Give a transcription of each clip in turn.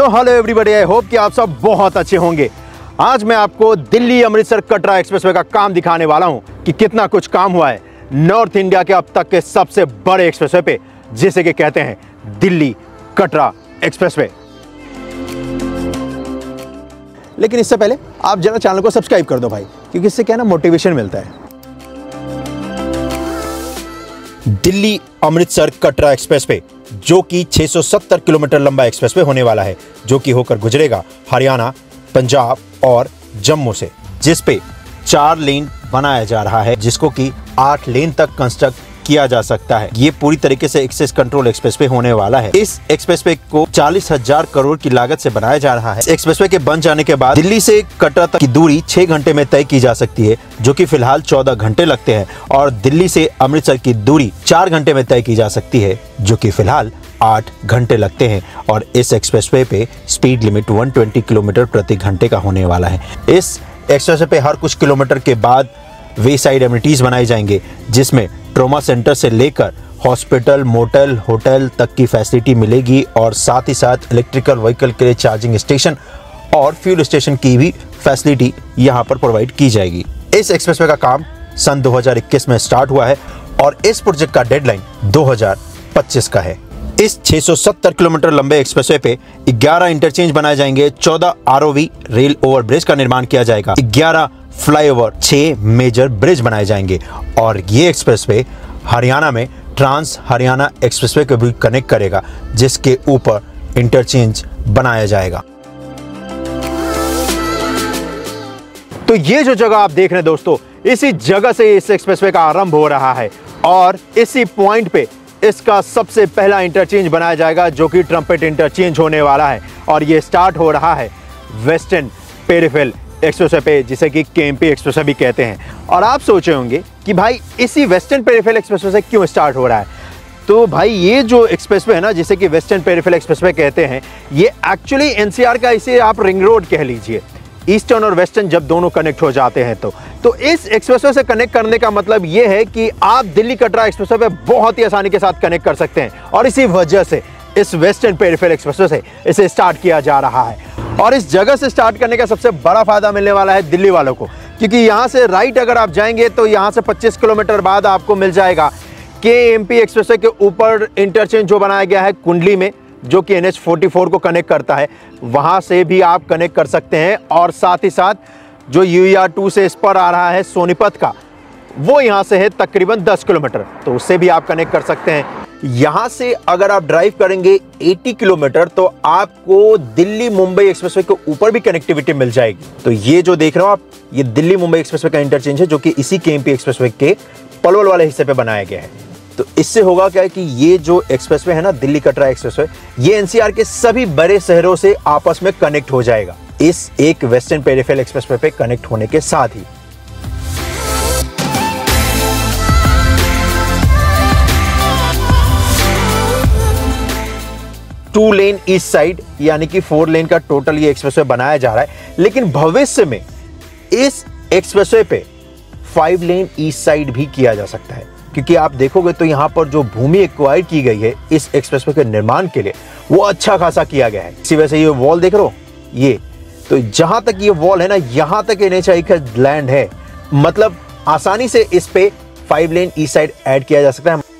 So hello everybody, I hope कि आप सब बहुत अच्छे होंगे। आज मैं आपको दिल्ली अमृतसर कटरा एक्सप्रेसवे का काम दिखाने वाला हूं कि कितना कुछ काम हुआ है नॉर्थ इंडिया के अब तक के सबसे बड़े एक्सप्रेसवे पे, जिसे कि कहते हैं दिल्ली कटरा एक्सप्रेसवे। लेकिन इससे पहले आप जरा चैनल को सब्सक्राइब कर दो भाई, क्योंकि इससे क्या ना मोटिवेशन मिलता है। दिल्ली अमृतसर कटरा एक्सप्रेसवे जो कि 670 किलोमीटर लंबा एक्सप्रेसवे होने वाला है, जो कि होकर गुजरेगा हरियाणा, पंजाब और जम्मू से, जिस पे 4 लेन बनाया जा रहा है, जिसको कि 8 लेन तक कंस्ट्रक्ट किया जा सकता है। ये पूरी तरीके से एक्सेस कंट्रोल एक्सप्रेसवे होने वाला है। इस एक्सप्रेसवे को 40,000 करोड़ की लागत से बनाया जा रहा है। एक्सप्रेसवे के बन जाने के बाद दिल्ली से कटरा तक की दूरी 6 घंटे में तय की जा सकती है, जो कि फिलहाल 14 घंटे लगते हैं, और दिल्ली से अमृतसर की दूरी 4 घंटे में तय की जा सकती है, जो कि फिलहाल 8 घंटे लगते हैं। और इस एक्सप्रेसवे पे स्पीड लिमिट 120 किलोमीटर प्रति घंटे का होने वाला है। इस एक्सप्रेसवे पे हर कुछ किलोमीटर के बाद वे साइड एमिनिटीज बनाए जाएंगे, जिसमें ट्रॉमा सेंटर से लेकर हॉस्पिटल, मोटल, होटल तक की फैसिलिटी मिलेगी, और साथ ही साथ इलेक्ट्रिकल व्हीकल के लिए चार्जिंग स्टेशन और फ्यूल स्टेशन की भी फैसिलिटी यहां पर प्रोवाइड की जाएगी। इस एक्सप्रेसवे का काम सन 2021 में स्टार्ट हुआ है और इस प्रोजेक्ट का डेडलाइन 2025 का है। इस 670 किलोमीटर लंबे एक्सप्रेसवे पे 11 इंटरचेंज बनाए जाएंगे, 14 ROV रेल ओवर ब्रिज का निर्माण किया जाएगा, 11 फ्लाईओवर, 6 मेजर ब्रिज बनाए जाएंगे, और ये एक्सप्रेसवे हरियाणा में ट्रांस हरियाणा एक्सप्रेसवे को भी कनेक्ट करेगा, जिसके ऊपर इंटरचेंज बनाया जाएगा। तो ये जो जगह आप देख रहे हैं दोस्तों, इसी जगह से इस एक्सप्रेसवे का आरंभ हो रहा है, और इसी पॉइंट पे इसका सबसे पहला इंटरचेंज बनाया जाएगा, जो कि ट्रम्पेट इंटरचेंज होने वाला है, और ये स्टार्ट हो रहा है वेस्टर्न पेरिफेरल एक्सप्रेसवे पे, जिसे कि केएमपी एक्सप्रेसवे भी कहते हैं। और आप सोचे होंगे कि भाई इसी वेस्टर्न पेरिफेरल एक्सप्रेसवे से क्यों स्टार्ट हो रहा है। तो भाई ये जो एक्सप्रेसवे है ना, जिसे कि वेस्टर्न पेरिफेरल एक्सप्रेसवे कहते हैं, ये एक्चुअली एनसीआर का, इसे आप रिंग रोड कह लीजिए। ईस्टर्न और वेस्टर्न जब दोनों कनेक्ट हो जाते हैं तो इस एक्सप्रेसवे से कनेक्ट करने का मतलब ये है कि आप दिल्ली कटरा एक्सप्रेसवे पे बहुत ही आसानी के साथ कनेक्ट कर सकते हैं, और इसी वजह से इस वेस्टर्न पेरिफेरल एक्सप्रेसवे से इसे स्टार्ट किया जा रहा है। और इस जगह से स्टार्ट करने का सबसे बड़ा फायदा मिलने वाला है दिल्ली वालों को, क्योंकि यहाँ से राइट अगर आप जाएंगे तो यहाँ से 25 किलोमीटर बाद आपको मिल जाएगा केएमपी एक्सप्रेसवे के ऊपर इंटरचेंज जो बनाया गया है कुंडली में, जो कि NH44 को कनेक्ट करता है, वहाँ से भी आप कनेक्ट कर सकते हैं। और साथ ही साथ जो UER2 से इस पर आ रहा है सोनीपत का, वो यहाँ से है तकरीबन 10 किलोमीटर, तो उससे भी आप कनेक्ट कर सकते हैं। यहाँ से अगर आप ड्राइव करेंगे 80 किलोमीटर तो आपको दिल्ली मुंबई एक्सप्रेसवे के ऊपर भी कनेक्टिविटी मिल जाएगी। तो ये जो देख रहे हो आप, ये दिल्ली मुंबई एक्सप्रेसवे का इंटरचेंज है, जो कि इसी केएमपी एक्सप्रेसवे के पलवल वाले हिस्से पे बनाया गया है। तो इससे होगा क्या कि ये जो एक्सप्रेसवे है ना, दिल्ली कटरा एक्सप्रेसवे, ये एनसीआर के सभी बड़े शहरों से आपस में कनेक्ट हो जाएगा इस एक वेस्टर्न पेरिफेरल एक्सप्रेसवे पे कनेक्ट होने के साथ ही। टू लेन ईस्ट साइड यानी कि 4 लेन का टोटल ये एक्सप्रेसवे बनाया जा रहा है, लेकिन भविष्य में इस एक्सप्रेसवे पे 5 लेन ईस्ट साइड भी किया जा सकता है, क्योंकि आप देखोगे तो यहाँ पर जो भूमि एक्वायर की गई है इस एक्सप्रेसवे के निर्माण के लिए, वो अच्छा खासा किया गया है। इसी वजह से ये वॉल देख रहे हो, ये तो जहां तक ये वॉल है ना, यहां तक NHAI का लैंड है, मतलब आसानी से इस पे 5 लेन ईस्ट साइड ऐड किया जा सकता है।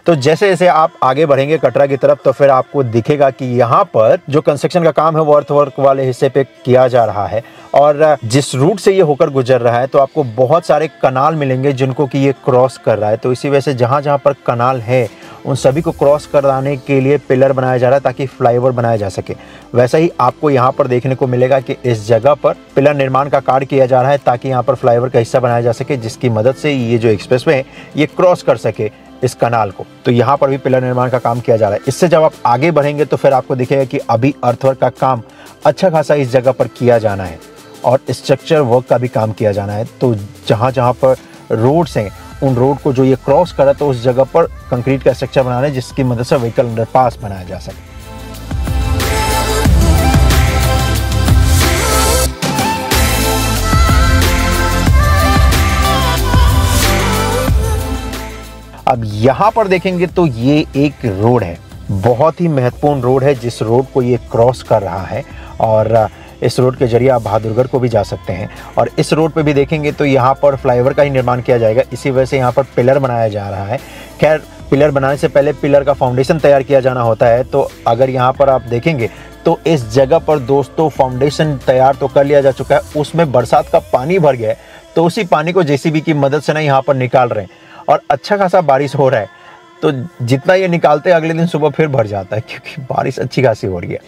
तो जैसे जैसे आप आगे बढ़ेंगे कटरा की तरफ, तो फिर आपको दिखेगा कि यहाँ पर जो कंस्ट्रक्शन का काम है वो अर्थवर्क वाले हिस्से पे किया जा रहा है, और जिस रूट से ये होकर गुजर रहा है तो आपको बहुत सारे कनाल मिलेंगे जिनको कि ये क्रॉस कर रहा है। तो इसी वजह से जहाँ जहाँ पर कनाल है उन सभी को क्रॉस कराने के लिए पिलर बनाया जा रहा है, ताकि फ्लाईओवर बनाया जा सके। वैसा ही आपको यहाँ पर देखने को मिलेगा कि इस जगह पर पिलर निर्माण का कार्य किया जा रहा है, ताकि यहाँ पर फ्लाईओवर का हिस्सा बनाया जा सके, जिसकी मदद से ये जो एक्सप्रेसवे है ये क्रॉस कर सके इस कनाल को। तो यहाँ पर भी पिलर निर्माण का काम किया जा रहा है। इससे जब आप आगे बढ़ेंगे तो फिर आपको दिखेगा कि अभी अर्थवर्क का काम अच्छा खासा इस जगह पर किया जाना है, और स्ट्रक्चर वर्क का भी काम किया जाना है। तो जहाँ जहाँ पर रोड्स हैं उन रोड को जो ये क्रॉस करे, तो उस जगह पर कंक्रीट का स्ट्रक्चर बनाना है, जिसकी मदद से व्हीकल अंडरपास बनाया जा सके। अब यहां पर देखेंगे तो ये एक रोड है, बहुत ही महत्वपूर्ण रोड है जिस रोड को ये क्रॉस कर रहा है, और इस रोड के जरिए आप बहादुरगढ़ को भी जा सकते हैं। और इस रोड पे भी देखेंगे तो यहाँ पर फ्लाईओवर का ही निर्माण किया जाएगा, इसी वजह से यहाँ पर पिलर बनाया जा रहा है। खैर, पिलर बनाने से पहले पिलर का फाउंडेशन तैयार किया जाना होता है। तो अगर यहाँ पर आप देखेंगे तो इस जगह पर दोस्तों फाउंडेशन तैयार तो कर लिया जा चुका है, उसमें बरसात का पानी भर गया है, तो उसी पानी को जेसीबी की मदद से ना यहाँ पर निकाल रहे हैं। और अच्छा खासा बारिश हो रहा है, तो जितना ये निकालते हैं अगले दिन सुबह फिर भर जाता है, क्योंकि बारिश अच्छी खासी हो रही है।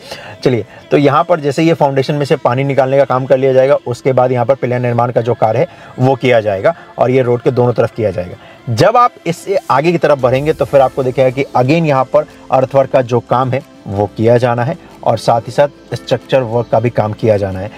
चलिए, तो यहाँ पर जैसे ये फाउंडेशन में से पानी निकालने का काम कर लिया जाएगा, उसके बाद यहाँ पर पिलर निर्माण का जो कार्य है वो किया जाएगा, और ये रोड के दोनों तरफ किया जाएगा। जब आप इससे आगे की तरफ बढ़ेंगे तो फिर आपको दिखेगा कि अगेन यहाँ पर अर्थवर्क का जो काम है वो किया जाना है, और साथ ही साथ स्ट्रक्चर वर्क का भी काम किया जाना है।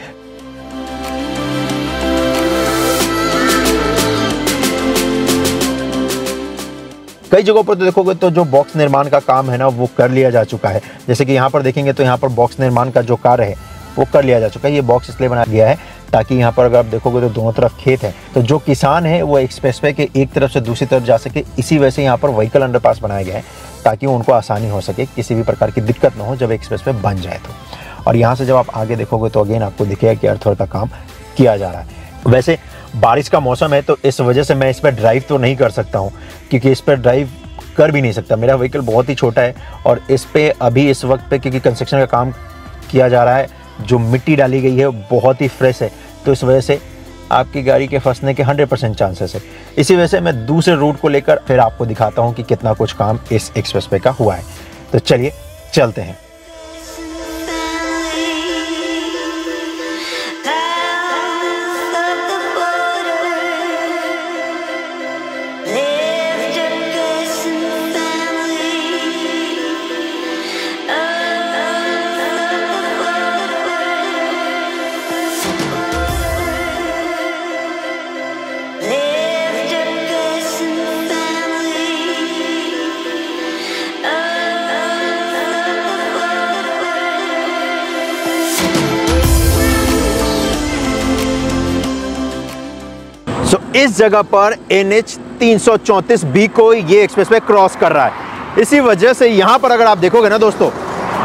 कई जगहों पर तो देखोगे तो जो बॉक्स निर्माण का काम है ना वो कर लिया जा चुका है। जैसे कि यहाँ पर देखेंगे तो यहाँ पर बॉक्स निर्माण का जो कार्य है वो कर लिया जा चुका है। ये बॉक्स इसलिए बनाया गया है ताकि यहाँ पर अगर आप देखोगे तो दोनों तरफ खेत है, तो जो किसान है वो एक्सप्रेसवे के एक तरफ से दूसरी तरफ जा सके। इसी वजह से यहाँ पर व्हीकल अंडरपास बनाया गया है ताकि उनको आसानी हो सके, किसी भी प्रकार की दिक्कत ना हो जब एक्सप्रेसवे बन जाए तो। और यहाँ से जब आप आगे देखोगे तो अगेन आपको दिखेगा कि अर्थवर्क का काम किया जा रहा है। वैसे बारिश का मौसम है तो इस वजह से मैं इस पर ड्राइव तो नहीं कर सकता हूँ, क्योंकि इस पर ड्राइव कर भी नहीं सकता। मेरा व्हीकल बहुत ही छोटा है और इस पे अभी इस वक्त पे क्योंकि कंस्ट्रक्शन का काम किया जा रहा है, जो मिट्टी डाली गई है वो बहुत ही फ्रेश है, तो इस वजह से आपकी गाड़ी के फंसने के 100% चांसेस है। इसी वजह से मैं दूसरे रूट को लेकर फिर आपको दिखाता हूँ कि कितना कुछ काम इस एक्सप्रेसवे का हुआ है। तो चलिए चलते हैं। इस जगह पर NH 334B को ये एक्सप्रेसवे क्रॉस कर रहा है। इसी वजह से यहाँ पर अगर आप देखोगे ना दोस्तों,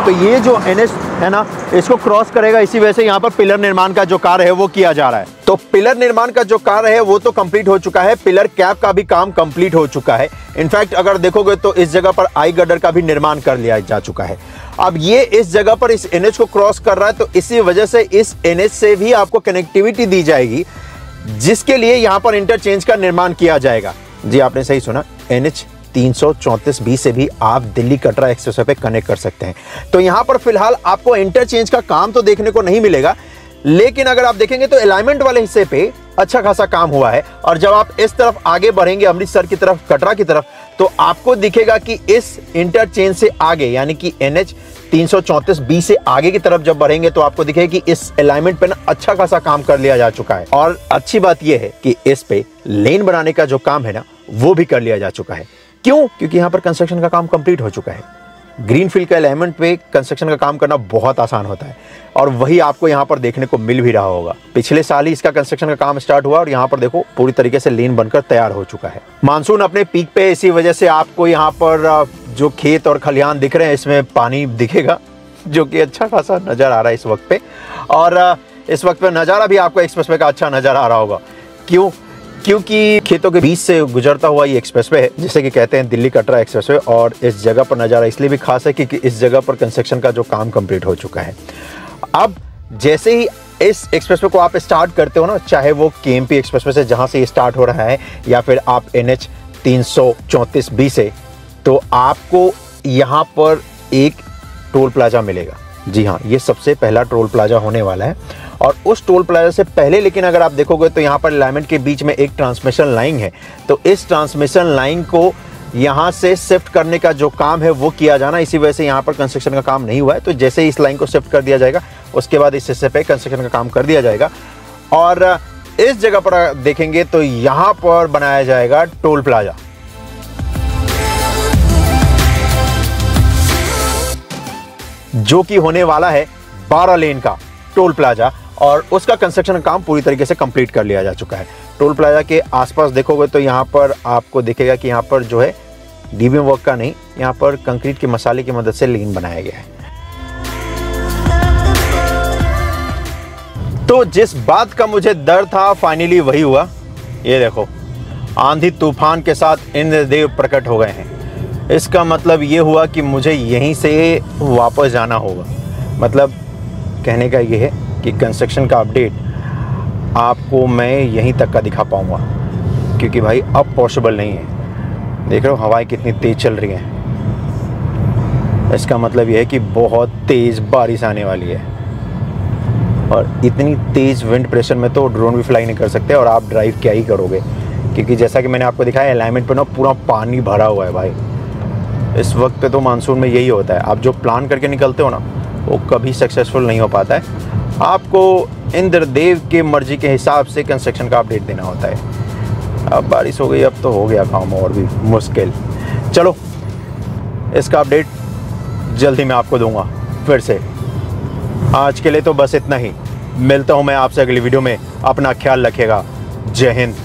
तो ये जो NH है ना इसको क्रॉस करेगा। इसी वजह से यहाँ पर पिलर निर्माण का जो कार्य है वो किया जा रहा है। तो पिलर निर्माण का जो कार्य है वो तो कंप्लीट हो चुका है, पिलर कैप का भी काम कंप्लीट हो चुका है। इनफैक्ट अगर देखोगे तो इस जगह पर आई गर्डर का भी निर्माण कर लिया जा चुका है। अब ये इस जगह पर इस NH को क्रॉस कर रहा है, तो इसी वजह से इस NH से भी आपको कनेक्टिविटी दी जाएगी, जिसके लिए यहां पर इंटरचेंज का निर्माण किया जाएगा। जी आपने सही सुना, NH 334B से भी आप दिल्ली कटरा एक्सप्रेसवे पे कनेक्ट कर सकते हैं। तो यहां पर फिलहाल आपको इंटरचेंज का काम तो देखने को नहीं मिलेगा, लेकिन अगर आप देखेंगे तो अलाइनमेंट वाले हिस्से पे अच्छा खासा काम हुआ है। और जब आप इस तरफ आगे बढ़ेंगे अमृतसर की तरफ, कटरा की तरफ, तो आपको दिखेगा कि इस इंटरचेंज से आगे यानी कि NH 334B से आगे की तरफ जब बढ़ेंगे तो आपको दिखेगा कि इस अलाइनमेंट पे ना अच्छा खासा काम कर लिया जा चुका है। और अच्छी बात यह है कि इस पे लेन बनाने का जो काम है ना वो भी कर लिया जा चुका है। क्यों? क्योंकि यहाँ पर कंस्ट्रक्शन का काम कंप्लीट हो चुका है। ग्रीनफील्ड के अलाइनमेंट पे कंस्ट्रक्शन का काम करना बहुत आसान होता है, और वही आपको यहाँ पर देखने को मिल भी रहा होगा। पिछले साल ही इसका कंस्ट्रक्शन का काम स्टार्ट हुआ और यहाँ पर देखो पूरी तरीके से लेन बनकर तैयार हो चुका है। मानसून अपने पीक पे, इसी वजह से आपको यहाँ पर जो खेत और खलिहान दिख रहे हैं इसमें पानी दिखेगा, जो कि अच्छा खासा नजर आ रहा है इस वक्त पे। और इस वक्त पे नज़ारा भी आपको एक्सप्रेसवे का अच्छा नजर आ रहा होगा। क्यों? क्योंकि खेतों के बीच से गुजरता हुआ ये एक्सप्रेसवे है, जिसे कि कहते हैं दिल्ली कटरा एक्सप्रेसवे। और इस जगह पर नज़ारा इसलिए भी खास है क्योंकि इस जगह पर कंस्ट्रक्शन का जो काम कंप्लीट हो चुका है। अब जैसे ही इस एक्सप्रेसवे को आप स्टार्ट करते हो ना, चाहे वो KMP एक्सप्रेसवे से जहाँ से ये स्टार्ट हो रहा है या फिर आप NH 334B से, तो आपको यहाँ पर एक टोल प्लाजा मिलेगा। जी हाँ, ये सबसे पहला टोल प्लाजा होने वाला है। और उस टोल प्लाजा से पहले लेकिन अगर आप देखोगे तो यहाँ पर अलाइनमेंट के बीच में एक ट्रांसमिशन लाइन है, तो इस ट्रांसमिशन लाइन को यहाँ से शिफ्ट करने का जो काम है वो किया जाना। इसी वजह से यहाँ पर कंस्ट्रक्शन का काम नहीं हुआ है। तो जैसे ही इस लाइन को शिफ्ट कर दिया जाएगा उसके बाद इस हिस्से पे कंस्ट्रक्शन का काम कर दिया जाएगा। और इस जगह पर देखेंगे तो यहाँ पर बनाया जाएगा टोल प्लाजा, जो कि होने वाला है 12 लेन का टोल प्लाजा, और उसका कंस्ट्रक्शन काम पूरी तरीके से कंप्लीट कर लिया जा चुका है। टोल प्लाजा के आसपास देखोगे तो यहाँ पर आपको दिखेगा कि यहाँ पर जो है डीबी वर्क का नहीं, यहाँ पर कंक्रीट के मसाले की मदद से लेन बनाया गया है। तो जिस बात का मुझे डर था फाइनली वही हुआ। ये देखो, आंधी तूफान के साथ इंद्रदेव प्रकट हो गए हैं। इसका मतलब ये हुआ कि मुझे यहीं से वापस जाना होगा। मतलब कहने का ये है कि कंस्ट्रक्शन का अपडेट आपको मैं यहीं तक का दिखा पाऊँगा, क्योंकि भाई अब पॉसिबल नहीं है। देख रहे हो हवाएं कितनी तेज़ चल रही हैं। इसका मतलब ये है कि बहुत तेज़ बारिश आने वाली है, और इतनी तेज़ विंड प्रेशर में तो ड्रोन भी फ्लाई नहीं कर सकते, और आप ड्राइव क्या ही करोगे, क्योंकि जैसा कि मैंने आपको दिखाया अलाइनमेंट पर ना पूरा पानी भरा हुआ है भाई। इस वक्त पे तो मानसून में यही होता है, आप जो प्लान करके निकलते हो ना वो कभी सक्सेसफुल नहीं हो पाता है। आपको इंद्रदेव के मर्जी के हिसाब से कंस्ट्रक्शन का अपडेट देना होता है। अब बारिश हो गई, अब तो हो गया काम और भी मुश्किल। चलो इसका अपडेट जल्दी मैं आपको दूंगा फिर से। आज के लिए तो बस इतना ही। मिलता हूं मैं आपसे अगली वीडियो में। अपना ख्याल रखिएगा। जय हिंद।